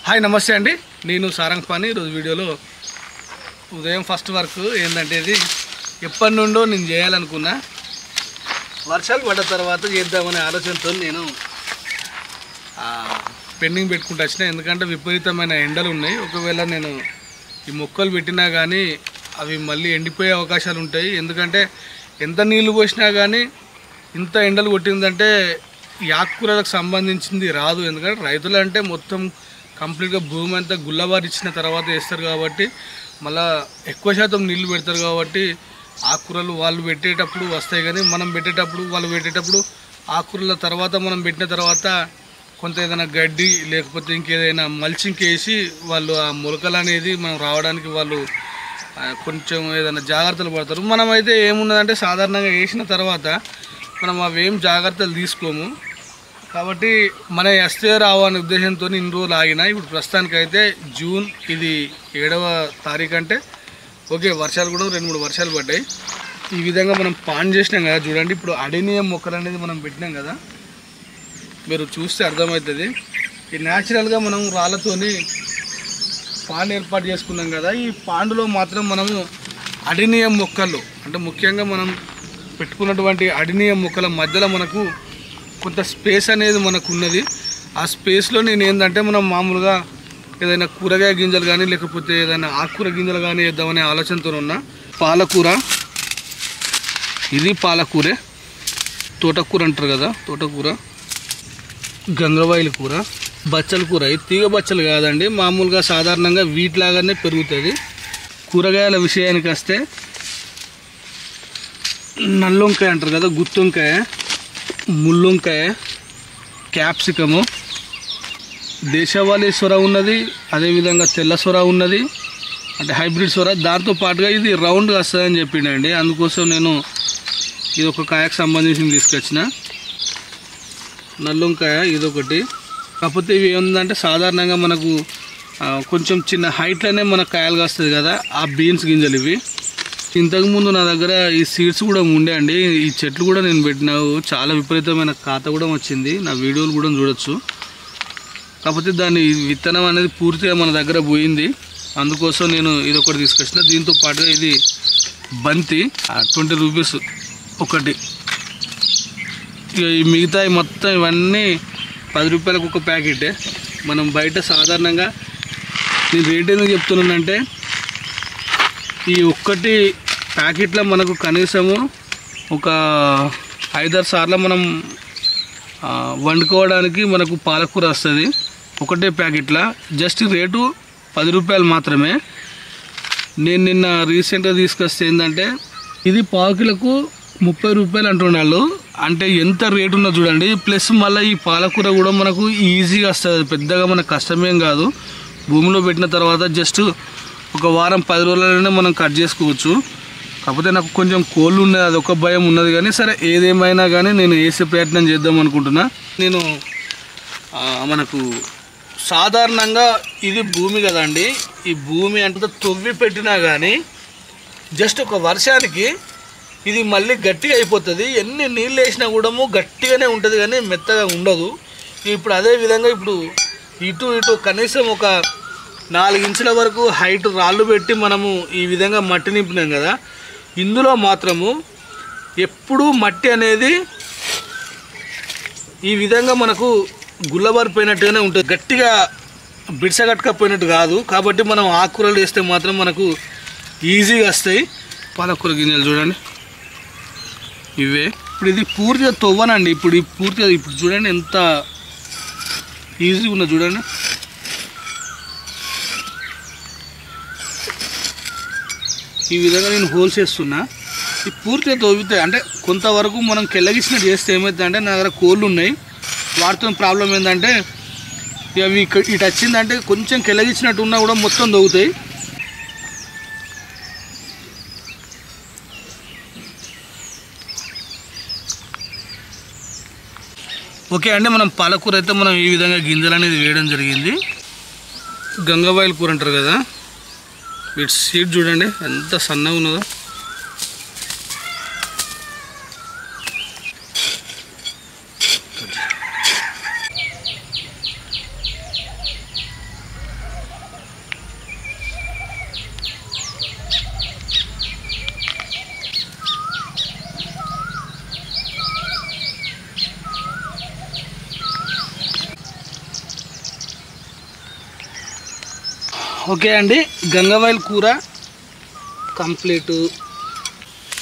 Hi నమస్తే అండి, నేను సారంగపాణి. ఈరోజు వీడియోలో ఉదయం ఫస్ట్ వర్క్ ఏంటంటే ఇది ఎప్పటి నుండో నేను చేయాలనుకున్నా, వర్షాలు పడ్డ తర్వాత చేద్దామనే ఆలోచనతో నేను పెండింగ్ పెట్టుకుంటూ వచ్చిన. ఎందుకంటే విపరీతమైన ఎండలు ఉన్నాయి. ఒకవేళ నేను ఈ మొక్కలు పెట్టినా కానీ అవి మళ్ళీ ఎండిపోయే అవకాశాలు ఉంటాయి. ఎందుకంటే ఎంత నీళ్లు పోసినా కానీ ఇంత ఎండలు కొట్టిందంటే ఈ ఆకుకూరలకు సంబంధించింది రాదు. ఎందుకంటే రైతులు అంటే మొత్తం కంప్లీట్గా భూమి అంతా గుల్లబారి ఇచ్చిన తర్వాత వేస్తారు కాబట్టి మళ్ళీ ఎక్కువ శాతం నీళ్లు పెడతారు కాబట్టి ఆకుకూరలు వాళ్ళు పెట్టేటప్పుడు వస్తాయి, కానీ మనం పెట్టేటప్పుడు వాళ్ళు పెట్టేటప్పుడు ఆకుకూరల తర్వాత మనం పెట్టిన తర్వాత కొంత ఏదైనా గడ్డి లేకపోతే ఇంకేదైనా మల్చింగ్ వేసి వాళ్ళు ఆ మొలకలు అనేది మనం రావడానికి వాళ్ళు కొంచెం ఏదైనా జాగ్రత్తలు పడతారు. మనమైతే ఏమున్నదంటే సాధారణంగా వేసిన తర్వాత మనం అవేం జాగ్రత్తలు తీసుకోము కాబట్టి మన వస్తే రావనే ఉద్దేశంతో ఇన్ని రోజులు ఆగిన. ఇప్పుడు ప్రస్తుతానికైతే జూన్ ఇది 7వ తారీఖు అంటే ఓకే, వర్షాలు కూడా 2-3 వర్షాలు పడ్డాయి. ఈ విధంగా మనం పాన్ చేసినాం కదా చూడండి. ఇప్పుడు అడేనియం మొక్కలు అనేది మనం పెట్టినాం కదా, మీరు చూస్తే అర్థమవుతుంది. ఈ న్యాచురల్గా మనం రాళ్ళతోని పాండ్ ఏర్పాటు చేసుకున్నాం కదా, ఈ పాండులో మాత్రం మనము అడేనియం మొక్కలు అంటే ముఖ్యంగా మనం పెట్టుకున్నటువంటి అడేనియం మొక్కల మధ్యలో మనకు కొంత స్పేస్ అనేది మనకు ఉన్నది. ఆ స్పేస్లో నేను ఏంటంటే మనం మామూలుగా ఏదైనా కూరగాయ గింజలు కానీ లేకపోతే ఏదైనా ఆకుకూర గింజలు కానీ వేద్దామనే ఆలోచనతో ఉన్నా. పాలకూర, ఇది పాలకూరే, తోటకూర అంటారు కదా, తోటకూర, గంగవాయిల కూర, బచ్చల కూర. ఇది తీగ బచ్చలు కాదండి, మామూలుగా సాధారణంగా వీటిలాగానే పెరుగుతుంది. కూరగాయల విషయానికి వస్తే నల్లొంకాయ అంటారు కదా, గుత్తొంకాయ, ముళ్ళొంకాయ, క్యాప్సికము, దేశవాళీ సొర ఉన్నది, అదేవిధంగా తెల్ల సొర ఉన్నది అంటే హైబ్రిడ్ సొర. దాంతో పాటుగా ఇది రౌండ్గా వస్తుందని చెప్పిండండి, అందుకోసం నేను ఇది ఒక కాయకు సంబంధించి తీసుకొచ్చిన. నల్లొంకాయ ఇదొకటి. కాకపోతే ఇవి ఏముందంటే సాధారణంగా మనకు కొంచెం చిన్న హైట్లోనే మనకు కాయలు కాస్తుంది కదా, ఆ బీన్స్ గింజలు ఇవి. ఇంతకుముందు నా దగ్గర ఈ సీడ్స్ కూడా ఉండే అండి, ఈ చెట్లు కూడా నేను పెట్టినావు, చాలా విపరీతమైన ఖాత కూడా వచ్చింది, నా వీడియోలు కూడా చూడొచ్చు. కాకపోతే దాని విత్తనం అనేది పూర్తిగా మన దగ్గర పోయింది, అందుకోసం నేను ఇది ఒకటి తీసుకొచ్చిన. దీంతో పాటుగా ఇది బంతి 20 రూపీస్ ఒకటి. ఈ మిగతా మొత్తం ఇవన్నీ 10 రూపాయలకు ఒక ప్యాకెటే. మనం బయట సాధారణంగా నేను రేట్ ఎందుకు చెప్తున్నానంటే ఈ ఒక్కటి ప్యాకెట్లో మనకు కనీసము ఒక 5-6 సార్లు మనం వండుకోవడానికి మనకు పాలకూర వస్తుంది ఒకటే ప్యాకెట్లో. జస్ట్ రేటు 10 రూపాయలు మాత్రమే. నేను నిన్న రీసెంట్గా తీసుకొస్తే ఏంటంటే ఇది పావుకిలకు 30 రూపాయలు అంటున్నాళ్ళు, అంటే ఎంత రేటు ఉన్నదో చూడండి. ప్లస్ మళ్ళీ ఈ పాలకూర కూడా మనకు ఈజీగా వస్తుంది, పెద్దగా మనకు కష్టమేం కాదు. భూమిలో పెట్టిన తర్వాత జస్ట్ ఒక వారం 10 రోజులలోనే మనం కట్ చేసుకోవచ్చు. కాకపోతే నాకు కొంచెం కోళ్ళు ఉన్నది, అది ఒక భయం ఉన్నది. కానీ సరే ఏదేమైనా కానీ నేను వేసే ప్రయత్నం చేద్దాం అనుకుంటున్నా. నేను మనకు సాధారణంగా ఇది భూమి కదండి, ఈ భూమి అంటే తవ్వి పెట్టినా కానీ జస్ట్ ఒక వర్షానికి ఇది మళ్ళీ గట్టిగా అయిపోతుంది. ఎన్ని నీళ్ళు వేసినా కూడా గట్టిగానే ఉంటుంది కానీ మెత్తగా ఉండదు. ఇప్పుడు అదే విధంగా ఇప్పుడు ఇటు కనీసం ఒక 4 ఇంచుల వరకు హైట్ రాళ్ళు పెట్టి మనము ఈ విధంగా మట్టి నింపినాం కదా, ఇందులో మాత్రము ఎప్పుడూ మట్టి అనేది ఈ విధంగా మనకు గుల్లబారిపోయినట్టుగానే ఉంటుంది, గట్టిగా బిడ్సగట్టకపోయినట్టు కాదు. కాబట్టి మనం ఆకుకూరలు వేస్తే మాత్రం మనకు ఈజీగా వస్తాయి. పాలకూర గింజలు చూడండి ఇవే. ఇప్పుడు ఇది పూర్తిగా తవ్వనండి, ఇప్పుడు పూర్తిగా ఇప్పుడు చూడండి ఎంత ఈజీగా ఉన్నది చూడండి. ఈ విధంగా నేను హోల్స్ వేస్తున్నా. ఈ పూర్తిగా తవ్వుతాయి అంటే కొంతవరకు మనం కెల్లగిచ్చినట్టు చేస్తే ఏమవుతుందంటే, నా దగ్గర కోళ్ళు ఉన్నాయి, వాటితో ప్రాబ్లం ఏంటంటే అవి ఇటు వచ్చిందంటే కొంచెం కెల్లగిచ్చినట్టు ఉన్నా కూడా మొత్తం తవ్వుతాయి. ఓకే అండి, మనం పాలకూర అయితే మనం ఈ విధంగా గింజలు అనేది వేయడం జరిగింది. గంగవాయిల కూర అంటారు కదా, వీటి సీడ్ చూడండి ఎంత సన్నగా ఉన్నదో. ఓకే అండి, గంగవాయిల్ కూర కంప్లీట్.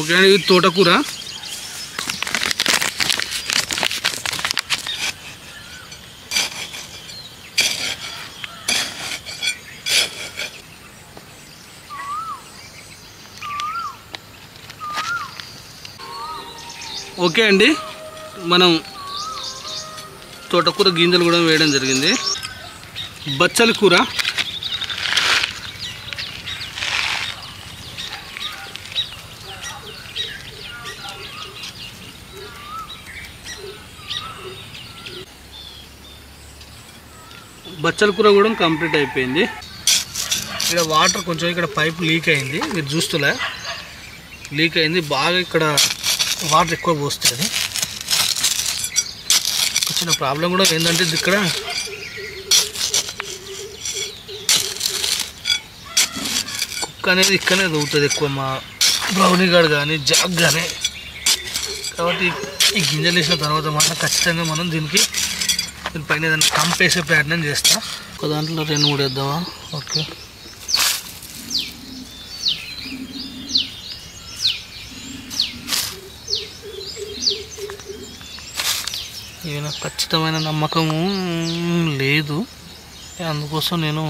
ఓకే అండి, ఇది తోటకూర. ఓకే అండి, మనం తోటకూర గింజలు కూడా వేయడం జరిగింది. బచ్చలి కూర, బచ్చలి కూర కూడా కంప్లీట్ అయిపోయింది. ఇక్కడ వాటర్ కొంచెం ఇక్కడ పైప్ లీక్ అయింది, మీరు చూస్తులే లీక్ అయింది బాగా. ఇక్కడ వాటర్ ఎక్కువ పోస్తుంది. చిన్న ప్రాబ్లం కూడా ఏంటంటే ఇక్కడ కుక్క అనేది ఇక్కడనే దొరుకుతుంది ఎక్కువ, మా బ్రౌనీ గార్డ్ కానీ జాగ్ కానీ. కాబట్టి ఈ గింజలు వేసిన తర్వాత మాత్రం ఖచ్చితంగా మనం దీనిపైన ఏదైనా కంప్ వేసే ప్రయత్నం చేస్తా. ఒక దాంట్లో 2-3 వేద్దామా? ఓకే, ఇవి నాకు ఖచ్చితమైన నమ్మకము లేదు, అందుకోసం నేను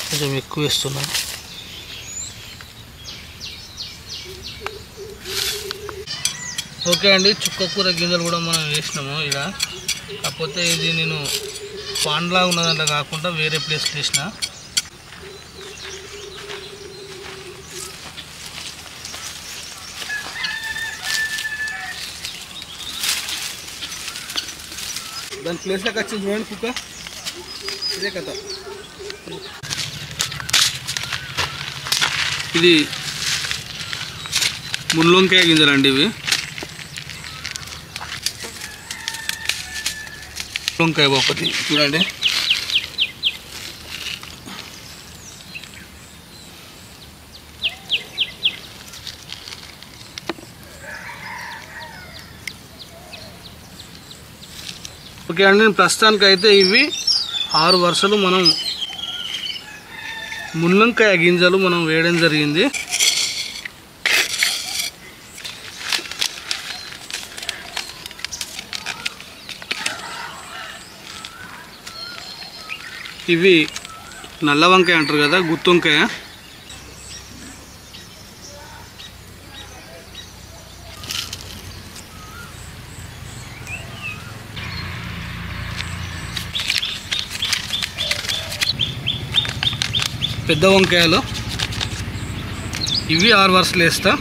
కొంచెం ఎక్కువ వేస్తున్నాను. ఓకే అండి, చుక్క కూర గింజలు కూడా మనం వేసినాము ఇలా. కాకపోతే ఇది నేను పాండ్లా ఉన్నదంట కాకుండా వేరే ప్లేస్లో వేసిన. దాని ప్లేస్లోకి వచ్చింది చూడండి కుక్క, ఇదే కథ. ఇది ముళ్ళొంకాయ గింజలు అండి, ఇవి వంకాయ ఒకటి చూడండి. ఓకే అండి, ప్రస్తుతానికి అయితే ఇవి 6 వరుసలు మనం ముళ్ళొంకాయ గింజలు మనం వేయడం జరిగింది. ఇవి నల్ల వంకాయ అంటారు కదా, గుత్తొంకాయ. పెద్ద వంకాయలు ఇవి 6 వరుసలు వేస్తా.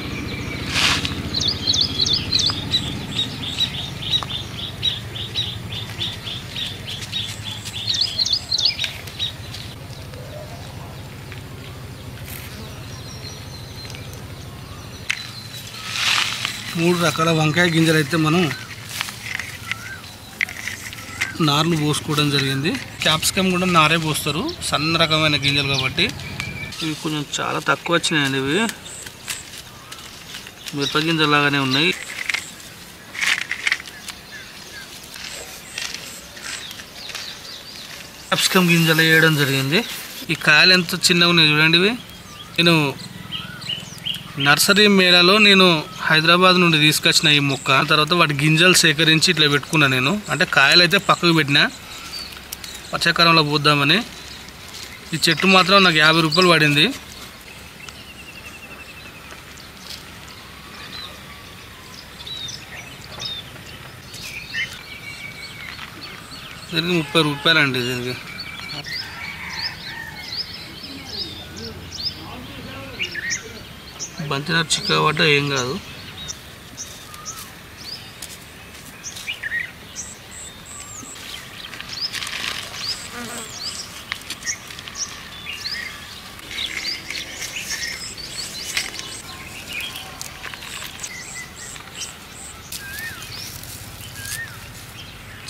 మూడు రకాల వంకాయ గింజలు అయితే మనం నార్లు పోసుకోవడం జరిగింది. క్యాప్సికమ్ కూడా నారే పోస్తారు, సన్న రకమైన గింజలు కాబట్టి. ఇవి కొంచెం చాలా తక్కువ వచ్చినాయండి, ఇవి మిరప గింజలాగానే ఉన్నాయి. క్యాప్సికమ్ గింజలు వేయడం జరిగింది. ఈ కాయలు ఎంత చిన్నగా ఉన్నాయి చూడండి. ఇవి నేను నర్సరీ మేళలో నేను హైదరాబాద్ నుండి తీసుకొచ్చిన ఈ మొక్క. తర్వాత వాటి గింజలు సేకరించి ఇట్లా పెట్టుకున్నా నేను. అంటే కాయలు అయితే పక్కకు పెట్టినా వర్షాకాలంలో పోద్దామని. ఈ చెట్టు మాత్రం నాకు 50 రూపాయలు పడింది. దీనికి 30 రూపాయలు అండి. దీనికి బంతినారు చిక్క పడ్డ ఏం కాదు.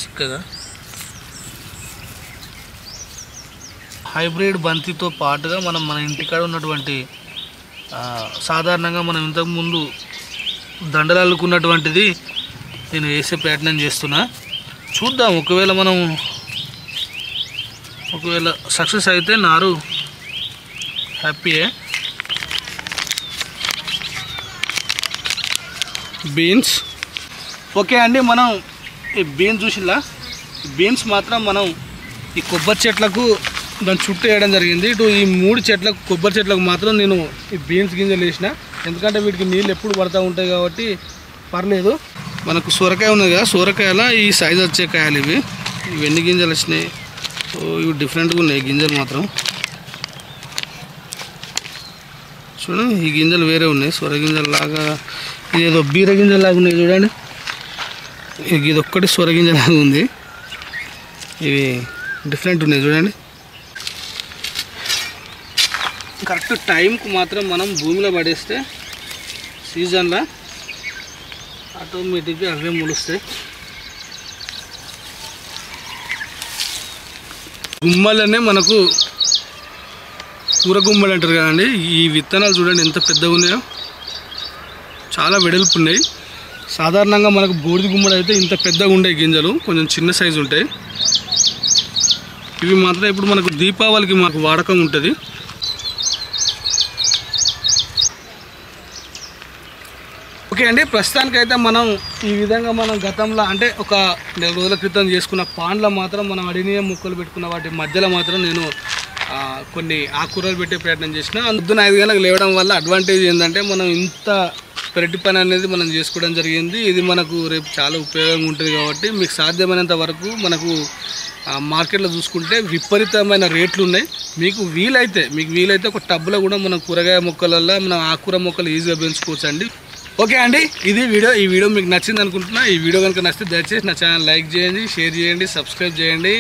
చిక్కగా హైబ్రిడ్ బంతితో పాటుగా మనం మన ఇంటికాడ ఉన్నటువంటి సాధారణంగా మనం ఇంతకుముందు దండలు అల్లుకున్నటువంటిది నేను వేసే ప్రయత్నం చేస్తున్నా. చూద్దాం, ఒకవేళ మనం ఒకవేళ సక్సెస్ అయితే నారు హ్యాపీయే. బీన్స్ ఓకే అండి. మనం ఈ బీన్స్ చూసిలా, బీన్స్ మాత్రం మనం ఈ కొబ్బరి చెట్లకు దాని చుట్టూ వేయడం జరిగింది. ఇటు ఈ 3 చెట్లకు కొబ్బరి చెట్లకు మాత్రం నేను ఈ బీన్స్ గింజలు వేసిన, ఎందుకంటే వీటికి నీళ్ళు ఎప్పుడు పడుతూ ఉంటాయి కాబట్టి పర్లేదు. మనకు సొరకాయ ఉన్నది కదా, సొరకాయల ఈ సైజు వచ్చే కాయలు ఇవి ఎన్ని గింజలు వచ్చినాయి. సో ఇవి డిఫరెంట్గా ఉన్నాయి గింజలు మాత్రం. చూడండి ఈ గింజలు వేరే ఉన్నాయి, సొర గింజలు లాగా, ఇదేదో బీర గింజలు లాగా ఉన్నాయి చూడండి. ఇది ఒక్కటి సొర గింజ లాగా ఉంది, ఇవి డిఫరెంట్ ఉన్నాయి చూడండి. కరెక్ట్ టైంకు మాత్రం మనం భూమిలో పడేస్తే సీజన్లో ఆటోమేటిక్గా అవే మొలుస్తాయి. గుమ్మలనే మనకు కూర గుమ్మలు అంటారు కదండి. ఈ విత్తనాలు చూడండి ఎంత పెద్దగా ఉన్నాయో, చాలా వెడల్పు ఉన్నాయి. సాధారణంగా మనకు బూడిద గుమ్మడి అయితే ఇంత పెద్దగా ఉండే గింజలు కొంచెం చిన్న సైజు ఉంటాయి. ఇవి మాత్రం ఇప్పుడు మనకు దీపావళికి మాకు వాడకం ఉంటుంది. ఓకే అండి, ప్రస్తుతానికైతే మనం ఈ విధంగా మనం గతంలో అంటే ఒక 4 రోజుల క్రితం చేసుకున్న పాండ్లో మాత్రం మనం అడినియం మొక్కలు పెట్టుకున్న వాటి మధ్యలో మాత్రం నేను కొన్ని ఆకుకూరలు పెట్టే ప్రయత్నం చేసిన. పొద్దున 5 గంటలకు లేవడం వల్ల అడ్వాంటేజ్ ఏంటంటే మనం ఇంత పెరటి పని అనేది మనం చేసుకోవడం జరిగింది. ఇది మనకు రేపు చాలా ఉపయోగంగా ఉంటుంది కాబట్టి మీకు సాధ్యమైనంత వరకు మనకు మార్కెట్లో చూసుకుంటే విపరీతమైన రేట్లు ఉన్నాయి. మీకు వీలైతే ఒక టబ్లో కూడా మనం కూరగాయ మొక్కలల్లో మనం ఆకుకూర మొక్కలు ఈజీగా పెంచుకోవచ్చు అండి. ఓకే అండి, ఇది వీడియో. ఈ వీడియో మీకు నచ్చింది అనుకుంటున్నా. ఈ వీడియో కనుక నచ్చితే దయచేసి నా ఛానల్ లైక్ చేయండి, షేర్ చేయండి, సబ్స్క్రైబ్ చేయండి.